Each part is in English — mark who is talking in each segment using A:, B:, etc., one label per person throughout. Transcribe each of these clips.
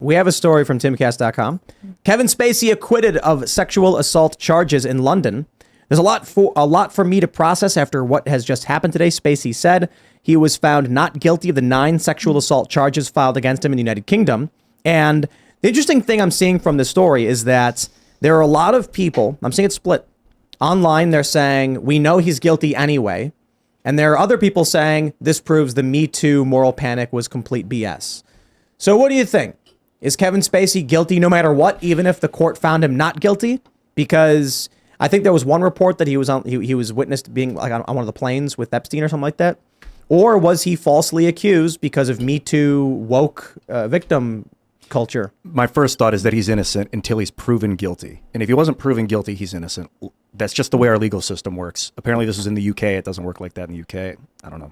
A: We have a story from Timcast.com. Kevin Spacey acquitted of sexual assault charges in London. There's a lot for me to process after what has just happened today. Spacey said he was found not guilty of the 9 sexual assault charges filed against him in the United Kingdom. And the interesting thing I'm seeing from this story is that there are a lot of people, I'm seeing it split. Online, they're saying, we know he's guilty anyway. And there are other people saying this proves the Me Too moral panic was complete BS. So what do you think? Is Kevin Spacey guilty no matter what, even if the court found him not guilty? Because I think there was one report that he was witnessed being like on one of the planes with Epstein or something like that. Or was he falsely accused because of Me Too woke victim culture?
B: My first thought is that he's innocent until he's proven guilty. And if he wasn't proven guilty, he's innocent. That's just the way our legal system works. Apparently this is in the UK. It doesn't work like that in the UK. I don't know.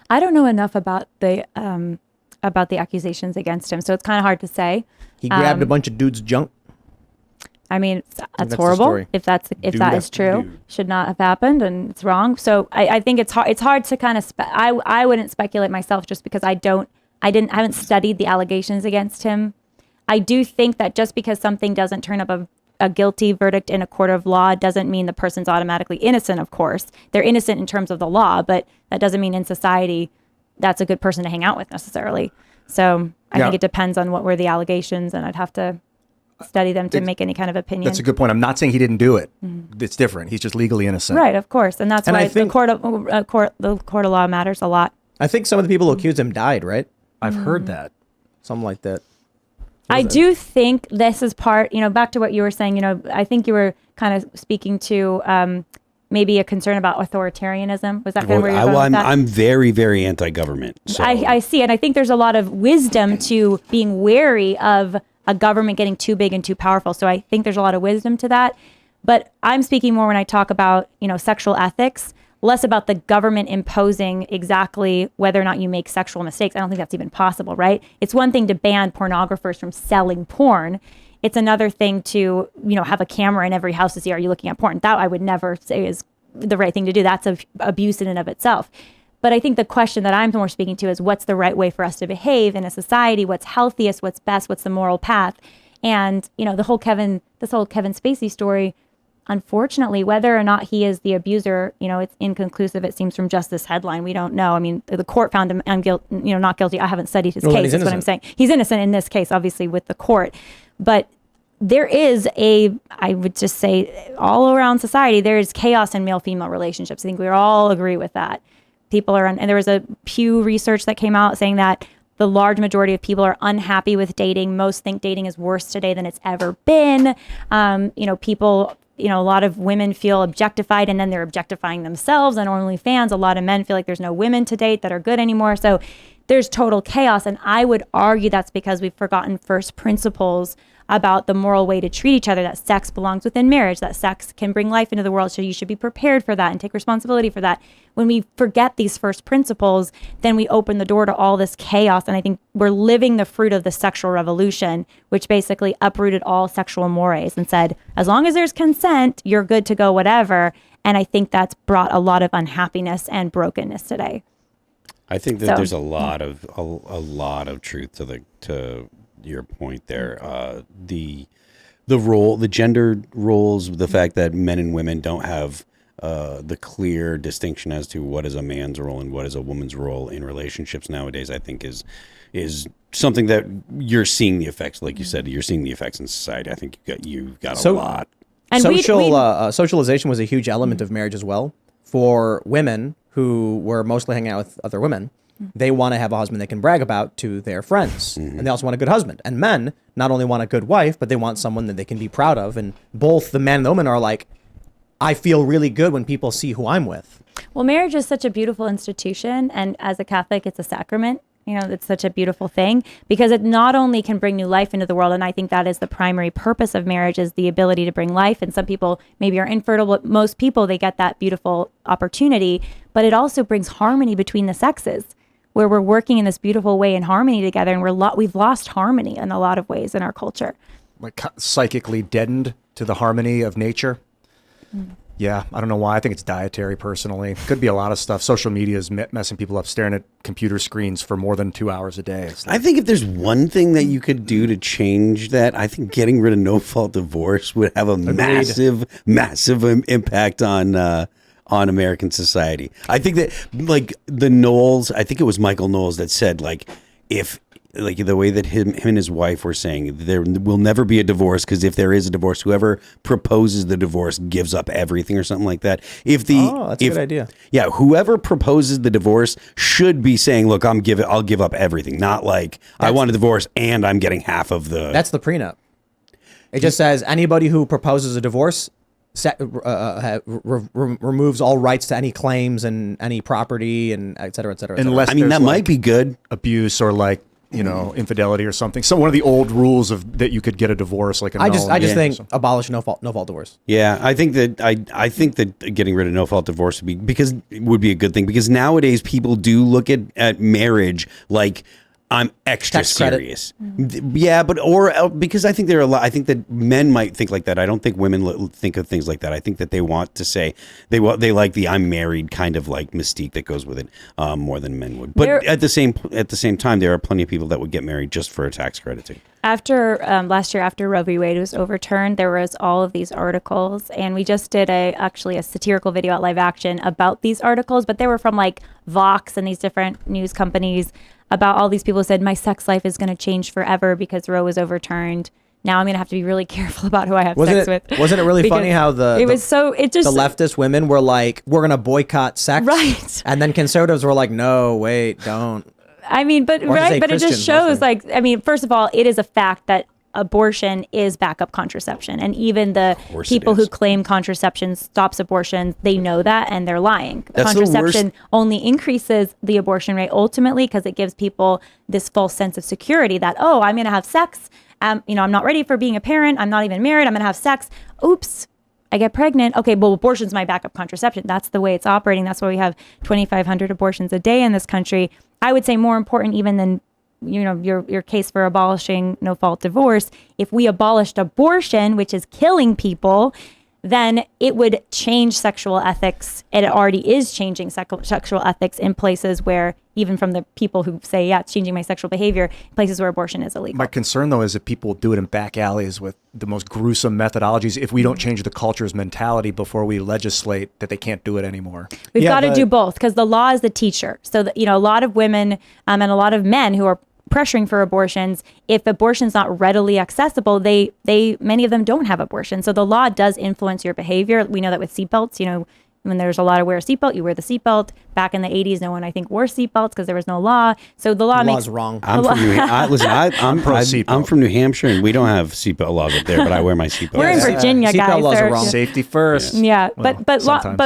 C: I don't know enough about the accusations against him, so it's kind of hard to say.
A: He grabbed a bunch of dudes' junk.
C: I mean, that's horrible. If that is true, should not have happened, and it's wrong. So I think it's hard. It's hard to kind of. I wouldn't speculate myself just because I haven't studied the allegations against him. I do think that just because something doesn't turn up a guilty verdict in a court of law doesn't mean the person's automatically innocent. Of course, they're innocent in terms of the law, but that doesn't mean in society that's a good person to hang out with necessarily. So I think it depends on what were the allegations, and I'd have to study them to make any kind of opinion.
B: That's a good point. I'm not saying he didn't do it. It's different. He's just legally innocent.
C: Right, of course. And that's why the court of law matters a lot.
A: I think some of the people who accused him died, right?
B: I've heard that.
A: Something like that.
C: I do think this is part, back to what you were saying, I think you were kind of speaking to maybe a concern about authoritarianism. Was that kind of where you're going with that?
D: I'm very, very anti-government. So.
C: I see. And I think there's a lot of wisdom to being wary of a government getting too big and too powerful. So I think there's a lot of wisdom to that. But I'm speaking more when I talk about, sexual ethics, less about the government imposing exactly whether or not you make sexual mistakes. I don't think that's even possible, right? It's one thing to ban pornographers from selling porn. It's another thing to, have a camera in every house to see, are you looking at porn? That I would never say is the right thing to do. That's abuse in and of itself. But I think the question that I'm more speaking to is what's the right way for us to behave in a society? What's healthiest? What's best? What's the moral path? And, this whole Kevin Spacey story, unfortunately, whether or not he is the abuser, it's inconclusive. It seems from just this headline. We don't know. I mean, the court found him not guilty. I haven't studied his case. That's what I'm saying. He's innocent in this case, obviously, with the court. But there is I would just say all around society, there is chaos in male-female relationships. I think we all agree with that. People are, and there was a Pew research that came out saying that the large majority of people are unhappy with dating. Most think dating is worse today than it's ever been. People, a lot of women feel objectified and then they're objectifying themselves on OnlyFans. A lot of men feel like there's no women to date that are good anymore. So there's total chaos. And I would argue that's because we've forgotten first principles about the moral way to treat each other, that sex belongs within marriage, that sex can bring life into the world, so you should be prepared for that and take responsibility for that. When we forget these first principles, then we open the door to all this chaos, and I think we're living the fruit of the sexual revolution, which basically uprooted all sexual mores and said, as long as there's consent, you're good to go whatever, and I think that's brought a lot of unhappiness and brokenness today.
D: I think that there's a lot of truth to your point there. The gender roles, the fact that men and women don't have the clear distinction as to what is a man's role and what is a woman's role in relationships nowadays, I think is something that you're seeing the effects, like you said, you're seeing the effects in society. I think you've got a lot.
A: And socialization was a huge element of marriage as well. For women who were mostly hanging out with other women, they want to have a husband they can brag about to their friends. Mm-hmm. And they also want a good husband. And men not only want a good wife, but they want someone that they can be proud of. And both the man and the woman are like, I feel really good when people see who I'm with.
C: Well, marriage is such a beautiful institution. And as a Catholic, it's a sacrament. It's such a beautiful thing because it not only can bring new life into the world. And I think that is the primary purpose of marriage, is the ability to bring life. And some people maybe are infertile, but most people, they get that beautiful opportunity. But it also brings harmony between the sexes, where we're working in this beautiful way in harmony together, and we've lost harmony in a lot of ways in our culture.
B: Like psychically deadened to the harmony of nature. Yeah, I don't know why. I think it's dietary, personally. Could be a lot of stuff. Social media is messing people up, staring at computer screens for more than 2 hours a day.
D: I think if there's one thing that you could do to change that, I think getting rid of no-fault divorce would have a massive impact on American society. I think that, like, the Knowles, I think it was Michael Knowles that said, like, if... like the way that him and his wife were saying, there will never be a divorce because if there is a divorce, whoever proposes the divorce gives up everything or something like that.
A: That's a good idea.
D: Yeah, whoever proposes the divorce should be saying, "Look, I'll give up everything." Not like I want a divorce and I'm getting half of the.
A: That's the prenup. It just says anybody who proposes a divorce removes all rights to any claims and any property and et cetera, et cetera. Et cetera.
B: Unless
D: I mean, that
B: there's,
D: might be good.
B: Abuse or like, you know, infidelity or something. So one of the old rules of that you could get a divorce, like a
A: I just think
B: something.
A: abolish no fault divorce.
D: Yeah, I think that getting rid of no fault divorce would be a good thing because nowadays people do look at marriage like I'm extra
A: Tax credit.
D: serious. Yeah, but because I think I think that men might think like that. I don't think women think of things like that. I think that they want to say they like the I'm married kind of like mystique that goes with it more than men would. But at the same time, there are plenty of people that would get married just for a tax credit too.
C: After last year, after Roe v. Wade was overturned, there was all of these articles, and we just did actually a satirical video at Live Action about these articles, but they were from like Vox and these different news companies about all these people who said my sex life is going to change forever because Roe was overturned. Now I'm going to have to be really careful about who I have sex with.
A: Wasn't it really funny how the leftist women were like, we're going to boycott sex,
C: right?
A: And then conservatives were like, no, wait, don't.
C: I mean, but it just shows, like, I mean, first of all, it is a fact that abortion is backup contraception. And even the people who claim contraception stops abortion, they know that and they're lying.
D: That's
C: contraception only increases the abortion rate ultimately because it gives people this false sense of security that, oh, I'm going to have sex. I'm not ready for being a parent. I'm not even married. I'm going to have sex. Oops. I get pregnant. Okay, well, abortion's my backup contraception. That's the way it's operating. That's why we have 2,500 abortions a day in this country. I would say more important even than, your case for abolishing no-fault divorce. If we abolished abortion, which is killing people, then it would change sexual ethics. And it already is changing sexual ethics in places where, even from the people who say, yeah, it's changing my sexual behavior, places where abortion is illegal.
B: My concern, though, is that people do it in back alleys with the most gruesome methodologies if we don't change the culture's mentality before we legislate that they can't do it anymore.
C: We've got to do both because the law is the teacher. So, that, a lot of women and a lot of men who are pressuring for abortions, if abortion's not readily accessible, many of them don't have abortion. So the law does influence your behavior. We know that with seatbelts, when there's a lot of wear a seatbelt, you wear the seatbelt. Back in the 80s, no one, I think, wore seatbelts because there was no law. So the law makes...
A: wrong.
D: I'm from New Hampshire, and we don't have seatbelt laws up there, but I wear my seatbelt.
C: We're in Virginia, guys.
A: Seatbelt laws are wrong.
B: Safety first.
C: Yeah, but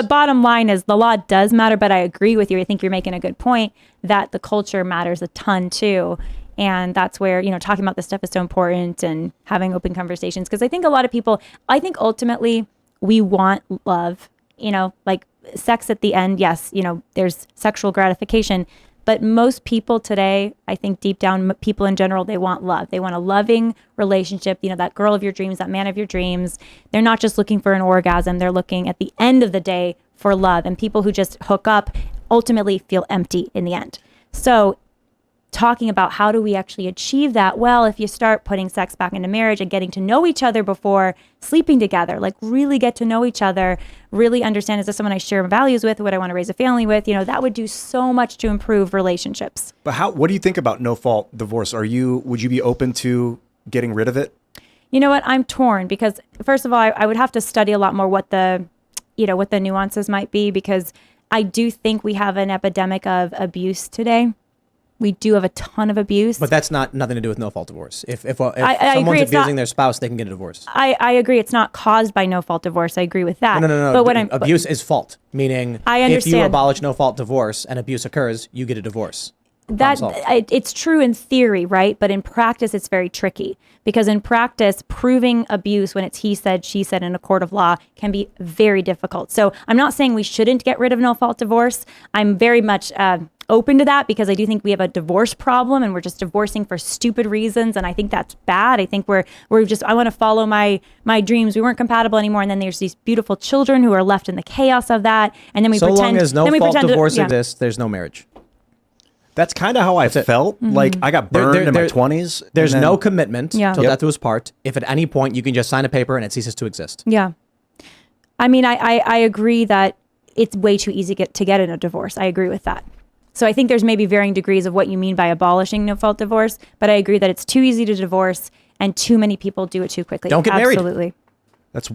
C: bottom line is the law does matter, but I agree with you. I think you're making a good point that the culture matters a ton too. And that's where, talking about this stuff is so important and having open conversations. Because I think a lot of people, ultimately we want love, like sex at the end. Yes, there's sexual gratification. But most people today, I think deep down, people in general, they want love. They want a loving relationship, that girl of your dreams, that man of your dreams. They're not just looking for an orgasm. They're looking at the end of the day for love. And people who just hook up ultimately feel empty in the end. So talking about how do we actually achieve that? Well, if you start putting sex back into marriage and getting to know each other before sleeping together, like really get to know each other, really understand, is this someone I share values with? Would I want to raise a family with? That would do so much to improve relationships.
B: But what do you think about no-fault divorce? Would you be open to getting rid of it?
C: You know what? I'm torn because first of all, I would have to study a lot more what the nuances might be, because I do think we have an epidemic of abuse today. We do have a ton of abuse.
A: But that's nothing to do with no-fault divorce. If someone's abusing their spouse, they can get a divorce.
C: I agree. It's not caused by no-fault divorce. I agree with that.
A: No. But abuse is fault, meaning
C: I understand.
A: If you abolish no-fault divorce and abuse occurs, you get a divorce.
C: It's true in theory, right? But in practice, it's very tricky because in practice, proving abuse when it's he said, she said in a court of law can be very difficult. So I'm not saying we shouldn't get rid of no-fault divorce. I'm very much, open to that because I do think we have a divorce problem and we're just divorcing for stupid reasons. And I think that's bad. I think we're just, I want to follow my dreams. We weren't compatible anymore. And then there's these beautiful children who are left in the chaos of that. And then we
A: so
C: pretend.
A: long as no
C: then we
A: fault
C: pretend
A: divorce
C: yeah.
A: exists, there's no marriage.
B: That's kind of how I felt. Like I got burned in my 20s.
A: There's no commitment
C: Yeah.
A: till
C: Yep.
A: death do us part. If at any point you can just sign a paper and it ceases to exist.
C: Yeah. I mean, I agree that it's way too easy to get in a divorce. I agree with that. So I think there's maybe varying degrees of what you mean by abolishing no-fault divorce, but I agree that it's too easy to divorce and too many people do it too quickly.
A: Don't get married.
C: Absolutely.
A: That's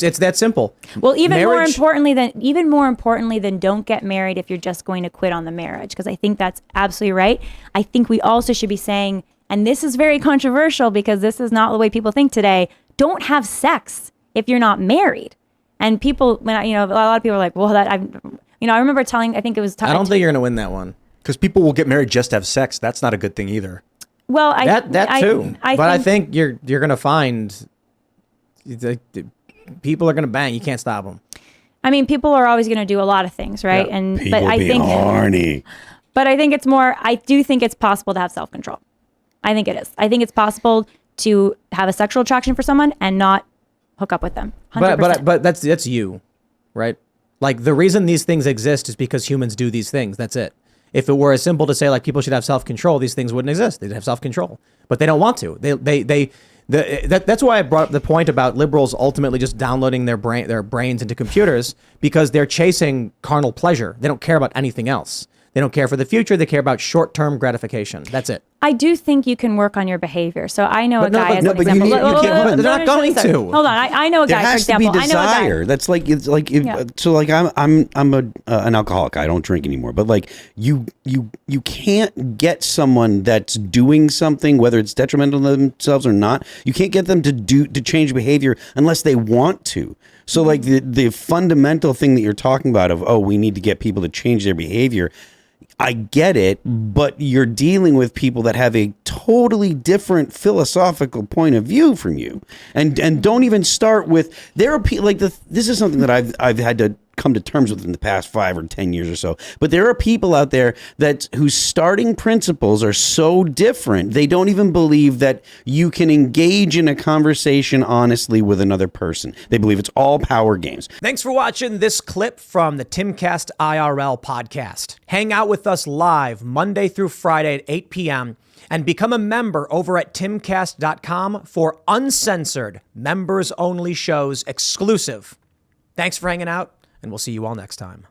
A: it's that simple.
C: Well, even more
A: Marriage-
C: importantly than don't get married if you're just going to quit on the marriage, because I think that's absolutely right. I think we also should be saying, and this is very controversial because this is not the way people think today, don't have sex if you're not married. And people, a lot of people are like, well, I remember telling, I think it was.
A: I don't think you're going to win that one.
B: Because people will get married just to have sex. That's not a good thing either.
C: Well,
A: that too. I think you're going to find people are going to bang. You can't stop them.
C: I mean, people are always going to do a lot of things, right?
A: Yeah.
C: And
D: People
C: but I think
D: horny.
C: But I think it's more. I do think it's possible to have self-control. I think it is. I think it's possible to have a sexual attraction for someone and not hook up with them. 100%.
A: But that's you, right? Like the reason these things exist is because humans do these things. That's it. If it were as simple to say like people should have self-control, these things wouldn't exist. They'd have self-control, but they don't want to. That's why I brought up the point about liberals ultimately just downloading their brains into computers because they're chasing carnal pleasure. They don't care about anything else. They don't care for the future. They care about short-term gratification. That's it.
C: I do think you can work on your behavior. So I know a guy as an
D: but you
C: example.
D: need- you can't-
A: they're not going to.
C: Hold on. I know a
D: There
C: guy, for
D: has to
C: example.
D: be
C: I know a guy.
D: desire. That's like it's like
C: Yeah.
D: so like I'm an alcoholic. I don't drink anymore. But like you can't get someone that's doing something, whether it's detrimental to themselves or not. You can't get them to change behavior unless they want to. So like the fundamental thing that you're talking about of we need to get people to change their behavior. I get it, but you're dealing with people that have a totally different philosophical point of view from you, and don't even start with there are people like this is something that I've had to come to terms with in the past 5 or 10 years or so. But there are people out there whose starting principles are so different they don't even believe that you can engage in a conversation honestly with another person. They believe it's all power games.
A: Thanks for watching this clip from the Timcast IRL podcast. Hang out with us live Monday through Friday at 8 p.m. and become a member over at timcast.com for uncensored, members-only shows exclusive. Thanks for hanging out, and we'll see you all next time.